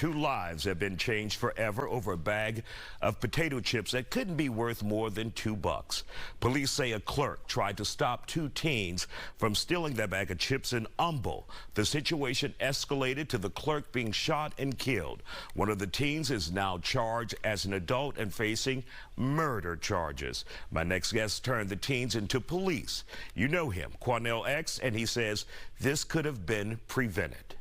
Two lives have been changed forever over a bag of potato chips that couldn't be worth more than $2. Police say a clerk tried to stop two teens from stealing that bag of chips in Humble. The situation escalated to the clerk being shot and killed. One of the teens is now charged as an adult and facing murder charges. My next guest turned the teens into police. You know him, Quanell X, and he says this could have been prevented.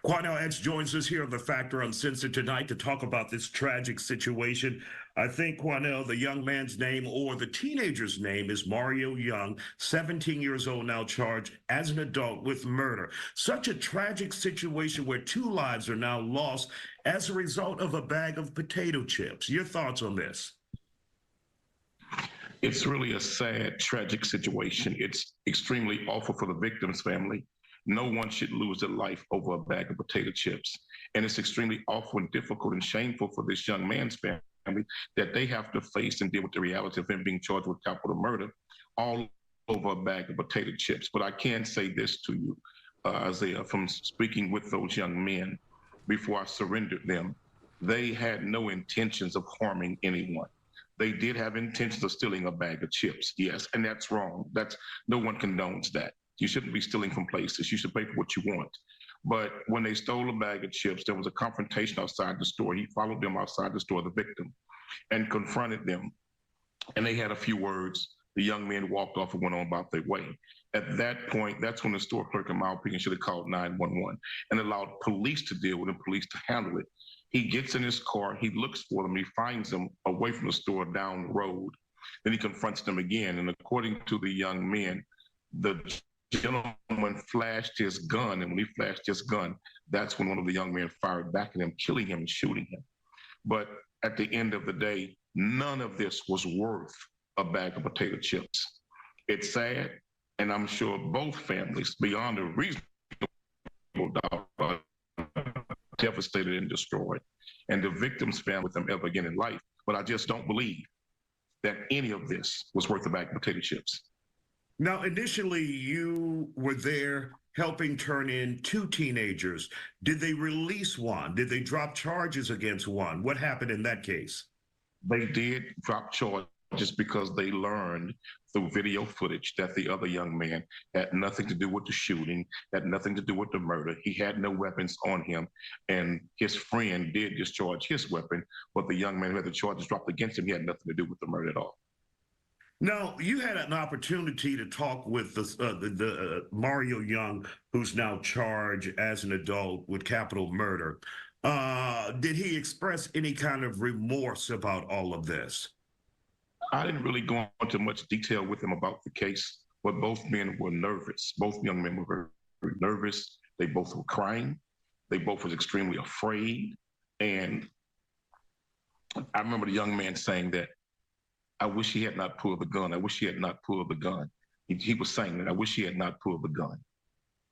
Quanell X joins us here on the Factor Uncensored tonight to talk about this tragic situation. I think, Quanell, the young man's name or the teenager's name is Mario Young, 17 years old, now charged as an adult with murder. Such a tragic situation where two lives are now lost as a result of a bag of potato chips. Your thoughts on this? It's really a sad, tragic situation. It's extremely awful for the victim's family. No one should lose their life over a bag of potato chips. And it's extremely awful and difficult and shameful for this young man's family that they have to face and deal with the reality of him being charged with capital murder all over a bag of potato chips. But I can say this to you, Isaiah, from speaking with those young men before I surrendered them, they had no intentions of harming anyone. They did have intentions of stealing a bag of chips, yes, and that's wrong. No one condones that. You shouldn't be stealing from places. You should pay for what you want. But when they stole a bag of chips, there was a confrontation outside the store. He followed them outside the store, the victim, and confronted them. And they had a few words. The young men walked off and went on about their way. At that point, that's when the store clerk, in my opinion, should have called 911 and allowed police to deal with it, police to handle it. He gets in his car, he looks for them, he finds them away from the store down the road. Then he confronts them again. And according to the young men, the gentleman flashed his gun, and when he flashed his gun, that's when one of the young men fired back at him, killing him and shooting him. But at the end of the day, none of this was worth a bag of potato chips. It's sad, and I'm sure both families, beyond a reasonable doubt, are devastated and destroyed. And the victim's family with them ever again in life. But I just don't believe that any of this was worth a bag of potato chips. Now, initially, you were there helping turn in two teenagers. Did they release one? Did they drop charges against one? What happened in that case? They did drop charges because they learned through video footage that the other young man had nothing to do with the shooting, had nothing to do with the murder. He had no weapons on him, and his friend did discharge his weapon, but the young man who had the charges dropped against him, he had nothing to do with the murder at all. Now, you had an opportunity to talk with the Mario Young, who's now charged as an adult with capital murder. Did he express any kind of remorse about all of this? I didn't really go into much detail with him about the case, but both men were nervous. Both young men were very, very nervous. They both were crying. They both were extremely afraid. And I remember the young man saying that, I wish he had not pulled the gun. I wish he had not pulled the gun. He was saying that, I wish he had not pulled the gun.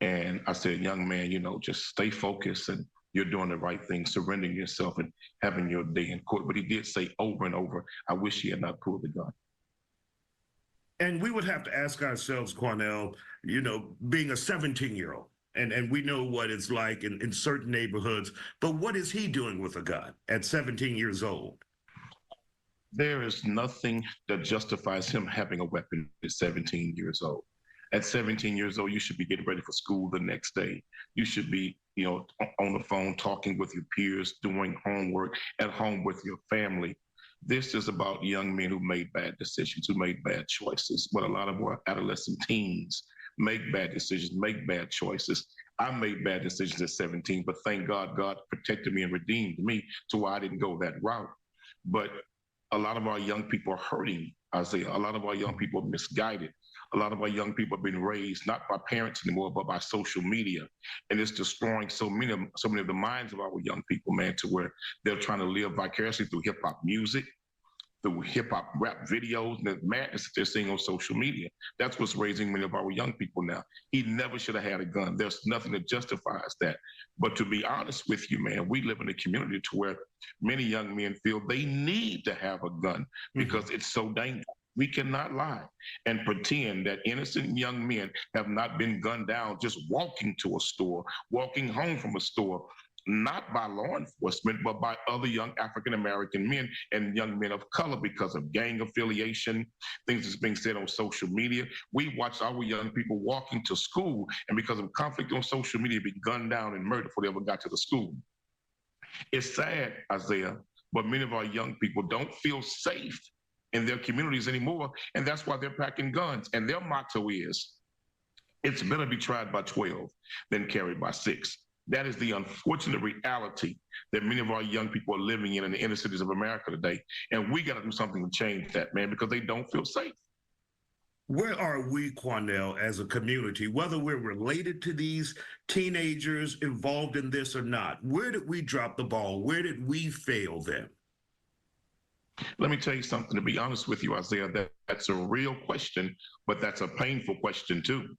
And I said, young man, just stay focused, and you're doing the right thing, surrendering yourself and having your day in court. But he did say over and over, I wish he had not pulled the gun. And we would have to ask ourselves, Quanell, being a 17-year-old, and we know what it's like in certain neighborhoods, but what is he doing with a gun at 17 years old? There is nothing that justifies him having a weapon at 17 years old. At 17 years old, you should be getting ready for school the next day. You should be, on the phone talking with your peers, doing homework at home with your family. This is about young men who made bad decisions, who made bad choices. But a lot of our adolescent teens make bad decisions, make bad choices. I made bad decisions at 17, but thank God, God protected me and redeemed me to why I didn't go that route. But a lot of our young people are hurting, Isaiah. A lot of our young people are misguided. A lot of our young people have been raised not by parents anymore, but by social media. And it's destroying so many of the minds of our young people, man, to where they're trying to live vicariously through hip hop music, through hip hop rap videos, and the madness that they're seeing on social media. That's what's raising many of our young people now. He never should have had a gun. There's nothing that justifies that. But to be honest with you, man, we live in a community to where many young men feel they need to have a gun because it's so dangerous. We cannot lie and pretend that innocent young men have not been gunned down just walking to a store, walking home from a store, not by law enforcement, but by other young African-American men and young men of color because of gang affiliation, things that's being said on social media. We watch our young people walking to school, and because of conflict on social media, be gunned down and murdered before they ever got to the school. It's sad, Isaiah, but many of our young people don't feel safe in their communities anymore, and that's why they're packing guns. And their motto is, it's better be tried by 12 than carried by 6. That is the unfortunate reality that many of our young people are living in the inner cities of America today. And we got to do something to change that, man, because they don't feel safe. Where are we, Quanell, as a community, whether we're related to these teenagers involved in this or not? Where did we drop the ball? Where did we fail them? Let me tell you something, to be honest with you, Isaiah, that's a real question, but that's a painful question too.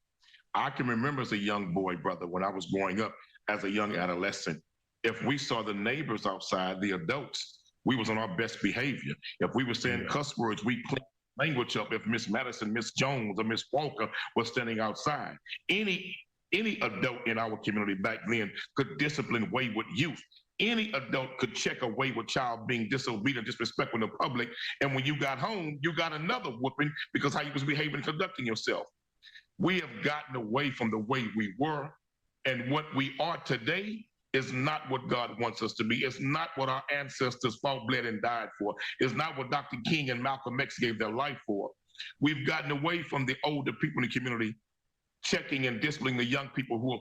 I can remember as a young boy, brother, when I was growing up as a young adolescent, if we saw the neighbors outside, the adults, we was on our best behavior. If we were saying cuss words, we cleaned language up. If Miss Madison, Miss Jones, or Miss Walker was standing outside, any adult in our community back then could discipline wayward youth. Any adult could check a wayward child being disobedient, disrespectful in the public, and when you got home, you got another whooping because how you was behaving and conducting yourself. We have gotten away from the way we were, and what we are today is not what God wants us to be. It's not what our ancestors fought, bled, and died for. It's not what Dr. King and Malcolm X gave their life for. We've gotten away from the older people in the community checking and disciplining the young people who are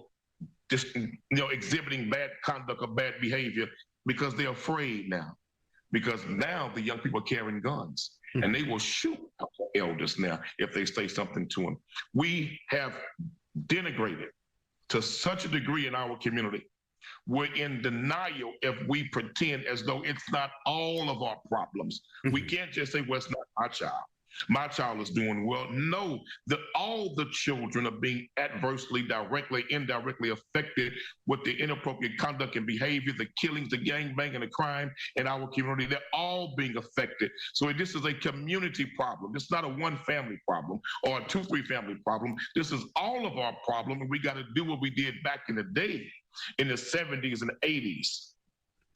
just, exhibiting bad conduct or bad behavior because they're afraid now. Because now the young people are carrying guns and they will shoot elders now if they say something to them. We have denigrated to such a degree in our community. We're in denial if we pretend as though it's not all of our problems. We can't just say, well, it's not my child. My child is doing well. No, all the children are being adversely, directly, indirectly affected with the inappropriate conduct and behavior, the killings, the gangbanging, and the crime in our community. They're all being affected. So this is a community problem. It's not a one-family problem or a 2-3 family problem. This is all of our problem, and we got to do what we did back in the day, in the 70s and 80s.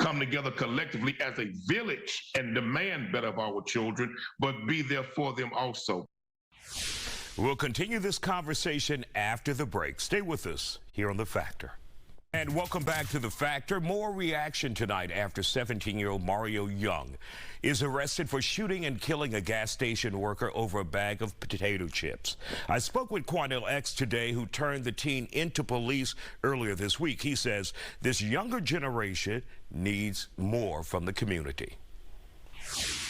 Come together collectively as a village and demand better of our children, but be there for them also. We'll continue this conversation after the break. Stay with us here on The Factor. And welcome back to The Factor. More reaction tonight after 17-year-old Mario Young is arrested for shooting and killing a gas station worker over a bag of potato chips. I spoke with Quanell X today, who turned the teen into police earlier this week. He says this younger generation needs more from the community.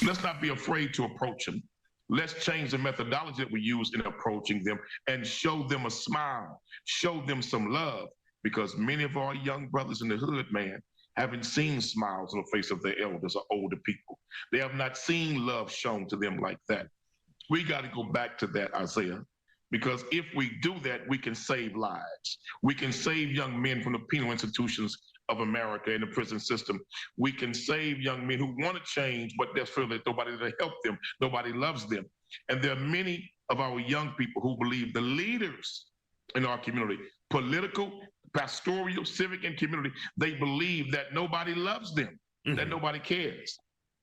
Let's not be afraid to approach them. Let's change the methodology that we use in approaching them and show them a smile, show them some love. Because many of our young brothers in the hood, man, haven't seen smiles on the face of their elders or older people. They have not seen love shown to them like that. We got to go back to that, Isaiah, because if we do that, we can save lives. We can save young men from the penal institutions of America and the prison system. We can save young men who want to change, but they feel that nobody to help them, nobody loves them. And there are many of our young people who believe the leaders in our community, political, pastoral, civic, and community, they believe that nobody loves them, that nobody cares.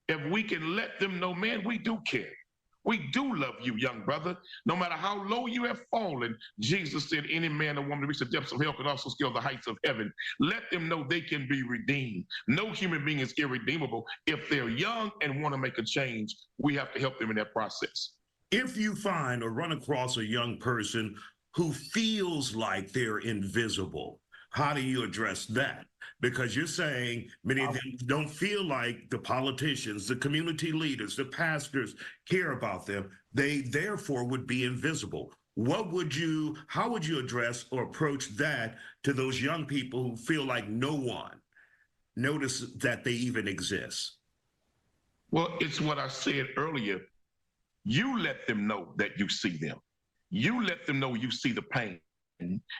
If we can let them know, man, we do care. We do love you, young brother. No matter how low you have fallen, Jesus said, any man or woman to reach the depths of hell can also scale the heights of heaven. Let them know they can be redeemed. No human being is irredeemable. If they're young and want to make a change, we have to help them in that process. If you find or run across a young person who feels like they're invisible, how do you address that? Because you're saying many of them don't feel like the politicians, the community leaders, the pastors care about them. They therefore would be invisible. How would you address or approach that to those young people who feel like no one notices that they even exist? Well, it's what I said earlier. You let them know that you see them. You let them know you see the pain.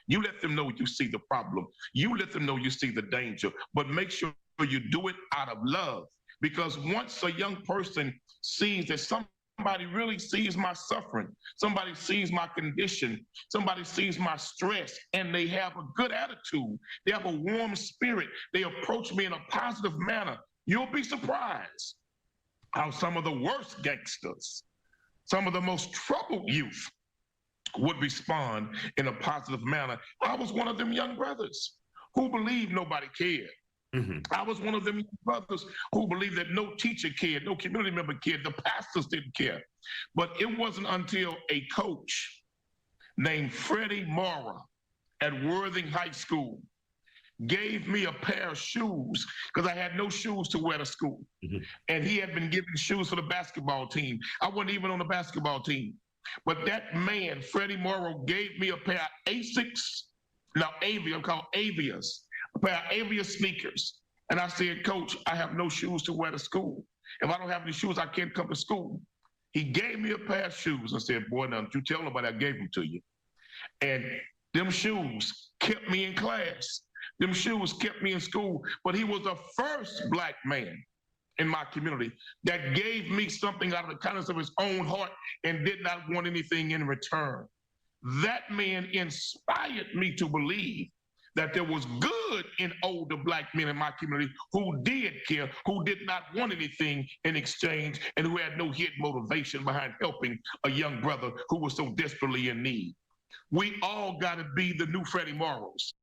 You let them know you see the problem. You let them know you see the danger, but make sure you do it out of love. Because once a young person sees that something somebody really sees my suffering, somebody sees my condition, somebody sees my stress, and they have a good attitude, they have a warm spirit, they approach me in a positive manner, you'll be surprised how some of the worst gangsters, some of the most troubled youth would respond in a positive manner. I was one of them young brothers who believed nobody cared. I was one of them brothers who believed that no teacher cared, no community member cared, the pastors didn't care. But it wasn't until a coach named Freddie Mora at Worthing High School gave me a pair of shoes because I had no shoes to wear to school. And he had been giving shoes for the basketball team. I wasn't even on the basketball team. But that man, Freddie Morrow, gave me a pair of Asics, now Avia, I'm called Avias, a pair of Avia sneakers. And I said, Coach, I have no shoes to wear to school. If I don't have any shoes, I can't come to school. He gave me a pair of shoes and said, boy, now don't you tell nobody I gave them to you. And them shoes kept me in class. Them shoes kept me in school. But he was the first Black man in my community that gave me something out of the kindness of his own heart and did not want anything in return. That man inspired me to believe that there was good in older Black men in my community who did care, who did not want anything in exchange, and who had no hidden motivation behind helping a young brother who was so desperately in need. We all got to be the new Freddie Morrows.